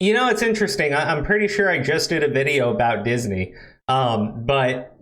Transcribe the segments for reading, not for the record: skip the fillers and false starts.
You know, it's interesting. I'm pretty sure I just did a video about Disney. But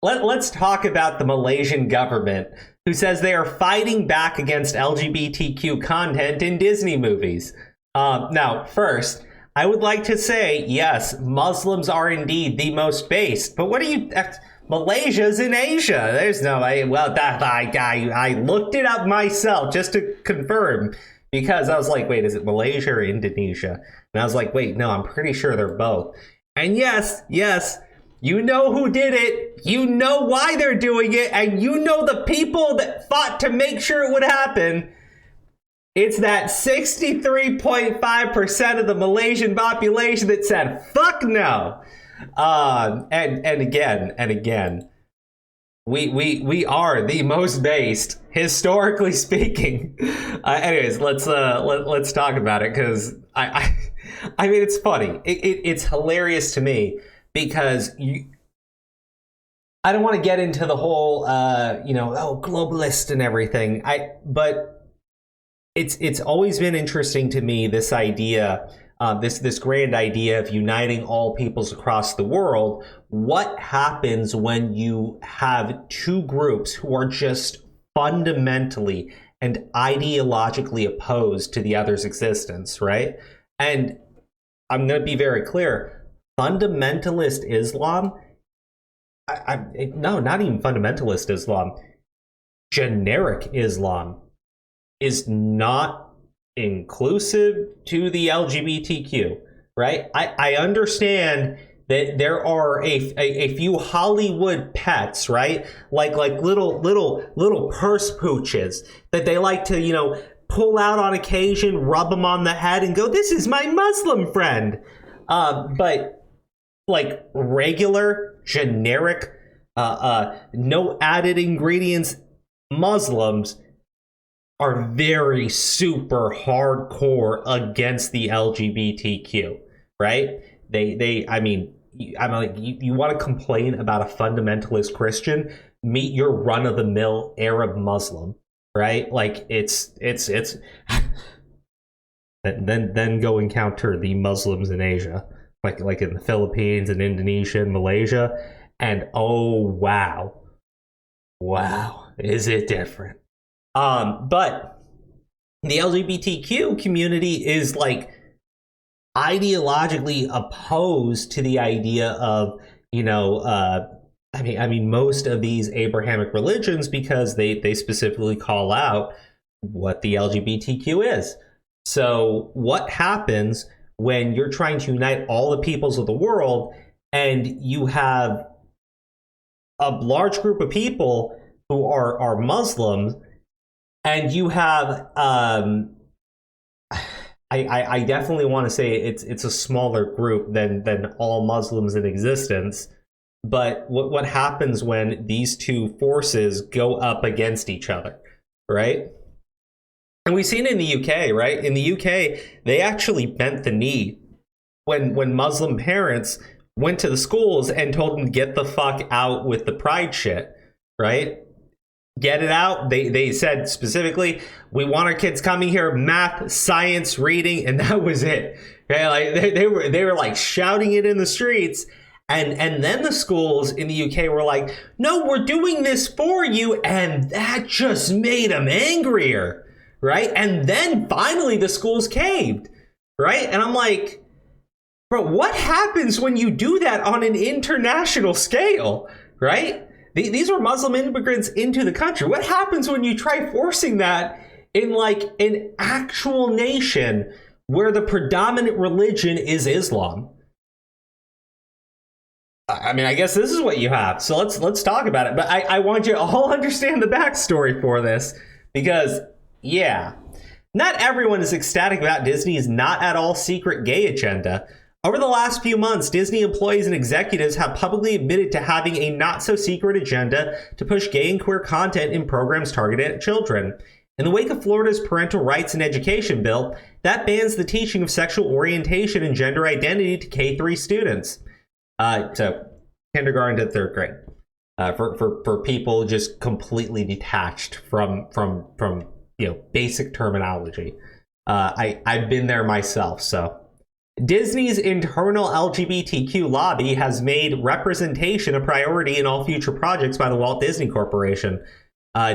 let's talk about the Malaysian government, who says they are fighting back against LGBTQ content in Disney movies. Now, first, I would like to say, yes, Muslims are indeed the most based. But what are you... Malaysia's in Asia. There's no way. Well, I looked it up myself just to confirm, because I was like, wait, is it Malaysia or Indonesia? And I was like, wait, no, I'm pretty sure they're both. And yes, you know who did it. You know why they're doing it. And you know the people that fought to make sure it would happen. It's that 63.5% of the Malaysian population that said, fuck no. And again, we are the most based, historically speaking. Anyways, let's talk about it, because I mean, it's funny. It's hilarious to me, because I don't want to get into the whole globalist and everything. But it's always been interesting to me, this idea. This grand idea of uniting all peoples across the world. What happens when you have two groups who are just fundamentally and ideologically opposed to the other's existence, right? And I'm going to be very clear. Fundamentalist Islam, no, not even fundamentalist Islam, generic Islam is not inclusive to the LGBTQ, right? I understand that there are a few Hollywood pets, right? Like little purse pooches that they like to, pull out on occasion, rub them on the head and go, this is my Muslim friend. But like regular, generic, no added ingredients Muslims are very super hardcore against the LGBTQ, right? I mean, I'm like, you want to complain about a fundamentalist Christian? Meet your run-of-the-mill Arab Muslim, right? Like it's then go encounter the Muslims in Asia, like in the Philippines and Indonesia and Malaysia, and oh wow, is it different? But the LGBTQ community is like ideologically opposed to the idea of, I mean, most of these Abrahamic religions, because they specifically call out what the LGBTQ is. So what happens when you're trying to unite all the peoples of the world and you have a large group of people who are Muslims, and you have, I definitely want to say it's a smaller group than all Muslims in existence. But what happens when these two forces go up against each other, right? And we've seen it in the UK, right? In the UK, they actually bent the knee when Muslim parents went to the schools and told them to get the fuck out with the pride shit, right? Get it out. They said specifically, we want our kids coming here, math, science, reading, and that was it. Okay, like they were like shouting it in the streets, and then the schools in the UK were like, no, we're doing this for you, and that just made them angrier, right? And then finally the schools caved, right? And I'm like, bro, what happens when you do that on an international scale, right? These were Muslim immigrants into the country. What happens when you try forcing that in like an actual nation where the predominant religion is Islam? I mean, I guess this is what you have. So let's talk about it. But I want you to all understand the backstory for this, because yeah, not everyone is ecstatic about Disney's not at all secret gay agenda. Over the last few months, Disney employees and executives have publicly admitted to having a not-so-secret agenda to push gay and queer content in programs targeted at children. In the wake of Florida's Parental Rights and Education Bill, that bans the teaching of sexual orientation and gender identity to K-3 students. So, kindergarten to third grade. For people just completely detached from basic terminology. I've been there myself, so Disney's internal LGBTQ lobby has made representation a priority in all future projects by the Walt Disney Corporation.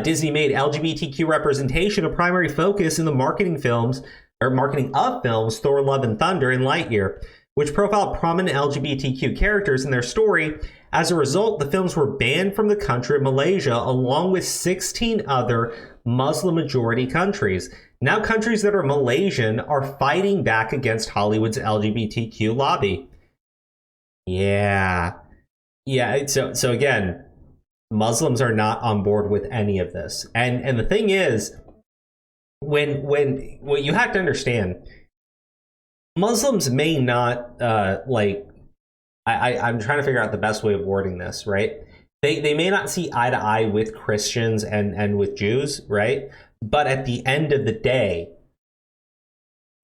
Disney made LGBTQ representation a primary focus in the marketing of films Thor: Love and Thunder and Lightyear, which profiled prominent LGBTQ characters in their story. As a result, the films were banned from the country of Malaysia, along with 16 other Muslim-majority countries. Now countries that are Malaysian are fighting back against Hollywood's LGBTQ lobby. Yeah. So again, Muslims are not on board with any of this. And the thing is, when what you have to understand, Muslims may not I'm trying to figure out the best way of wording this, right? They may not see eye to eye with Christians and with Jews, right? But at the end of the day,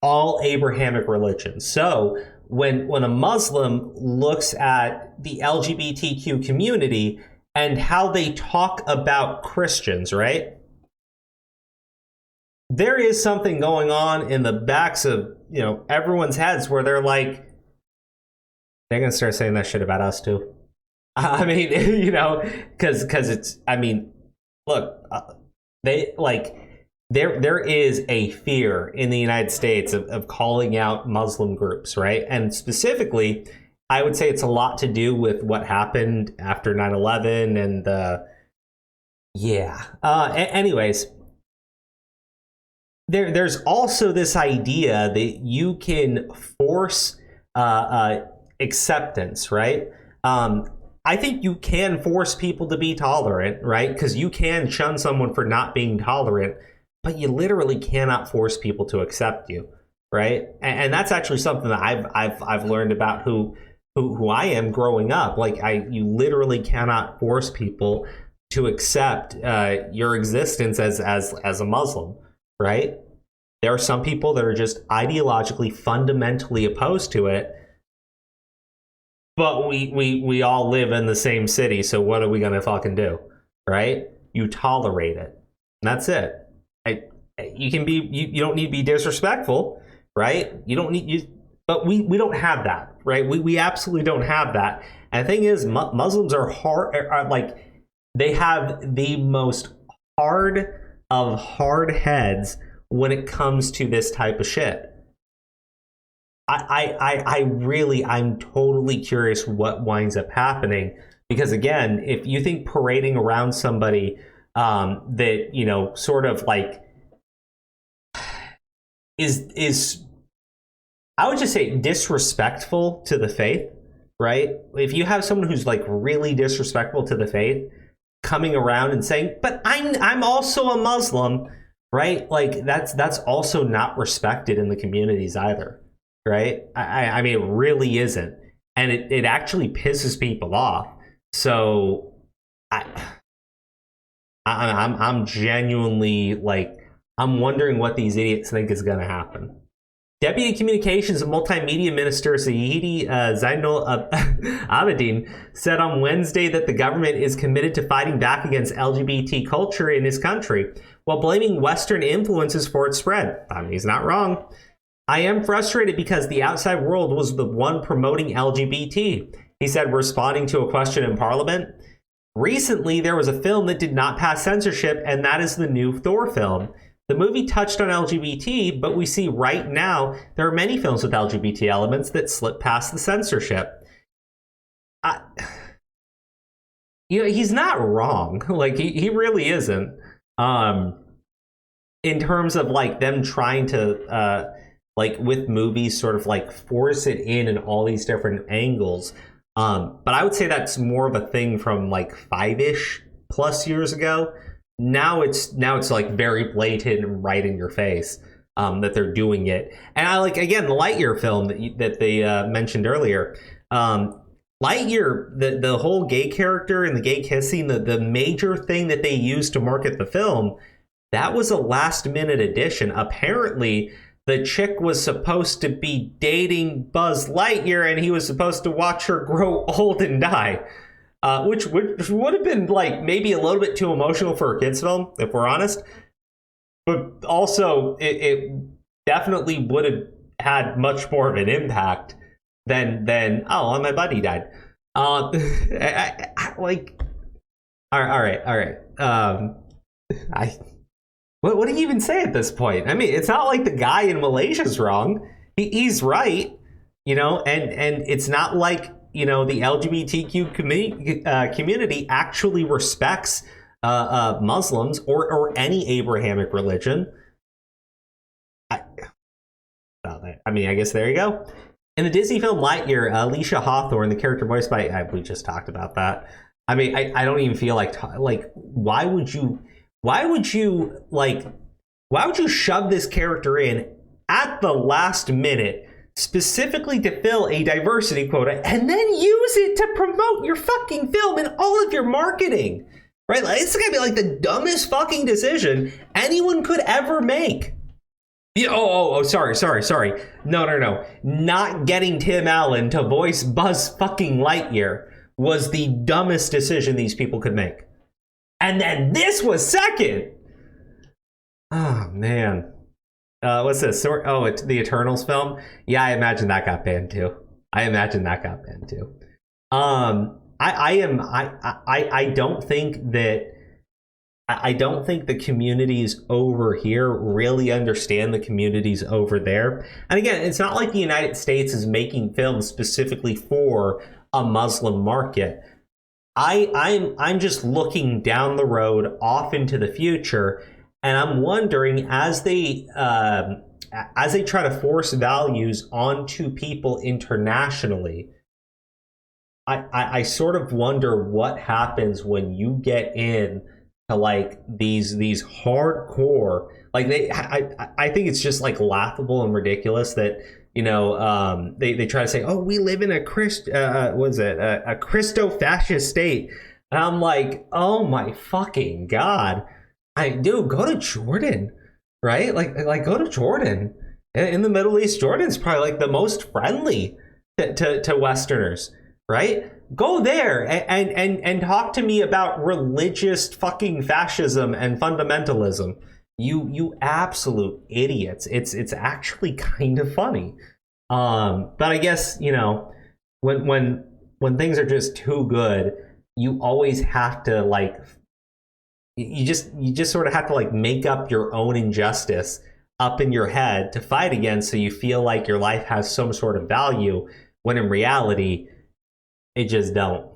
all Abrahamic religions. So when a Muslim looks at the LGBTQ community and how they talk about Christians, right? There is something going on in the backs of, everyone's heads where they're like, they're going to start saying that shit about us too. I mean, because it's, look, there is a fear in the United States of calling out Muslim groups, right? And specifically, I would say it's a lot to do with what happened after 9/11 and anyways, there's also this idea that you can force acceptance, right? I think you can force people to be tolerant, right? Because you can shun someone for not being tolerant, but you literally cannot force people to accept you, right? And that's actually something that I've learned about who I am growing up. You literally cannot force people to accept your existence as a Muslim, right? There are some people that are just ideologically fundamentally opposed to it. But we all live in the same city, so what are we gonna fucking do, right? You tolerate it, and that's it. You can be, you don't need to be disrespectful, right? You don't need but we don't have that, right? We absolutely don't have that. And the thing is, Muslims are they have the most hard of hard heads when it comes to this type of shit. I'm totally curious what winds up happening, because again, if you think parading around somebody that sort of is I would just say disrespectful to the faith, right? If you have someone who's really disrespectful to the faith coming around and saying, but I'm also a Muslim, right? That's also not respected in the communities either. Right? I mean, it really isn't. And it actually pisses people off. So I'm genuinely I'm wondering what these idiots think is going to happen. Deputy Communications and Multimedia Minister Saidi Zainul Abidin said on Wednesday that the government is committed to fighting back against LGBT culture in his country, while blaming Western influences for its spread. I mean, he's not wrong. I am frustrated because the outside world was the one promoting LGBT, he said, responding to a question in Parliament. Recently, there was a film that did not pass censorship, and that is the new Thor film. The movie touched on LGBT, but we see right now there are many films with LGBT elements that slip past the censorship. He's not wrong. He really isn't. In terms of them trying to with movies sort of force it in all these different angles. But I would say that's more of a thing from 5-ish plus years ago. Now it's very blatant and right in your face that they're doing it. And I again, the Lightyear film that they mentioned earlier. Lightyear, the whole gay character and the gay kissing, the major thing that they used to market the film, that was a last minute addition. Apparently, the chick was supposed to be dating Buzz Lightyear, and he was supposed to watch her grow old and die, which would have been maybe a little bit too emotional for a kids' film, if we're honest. But also, it definitely would have had much more of an impact than oh, my buddy died. Like, all right. I what do you even say at this point? I mean, it's not like the guy in Malaysia's wrong. He's right, you know, and it's not like, you know, the LGBTQ community actually respects Muslims or any Abrahamic religion. I mean, I guess there you go. In the Disney film Lightyear, Alicia Hawthorne, the character voiced by, we just talked about that. I mean, I don't even feel like why would you shove this character in at the last minute specifically to fill a diversity quota and then use it to promote your fucking film in all of your marketing, right? Like, it's gonna be like the dumbest fucking decision anyone could ever make. Yeah, sorry. No. Not getting Tim Allen to voice Buzz fucking Lightyear was the dumbest decision these people could make. And then this was second. Oh, man. What's this? Oh, it's the Eternals film? Yeah, I imagine that got banned too. I don't think the communities over here really understand the communities over there. And again, it's not like the United States is making films specifically for a Muslim market. I'm just looking down the road off into the future, and I'm wondering, as they try to force values onto people internationally, I sort of wonder what happens when you get in to like these hardcore, like I think it's just like laughable and ridiculous that, you know, they try to say, oh, we live in a Christo-fascist state, and I'm like, oh my fucking god, go to Jordan, right? Like go to Jordan. In the Middle East, Jordan's probably like the most friendly to Westerners, right? Go there and talk to me about religious fucking fascism and fundamentalism. You absolute idiots. It's actually kind of funny. But I guess, you know, when things are just too good, you always have to like, you just sort of have to like make up your own injustice up in your head to fight against, so you feel like your life has some sort of value, when in reality it just don't.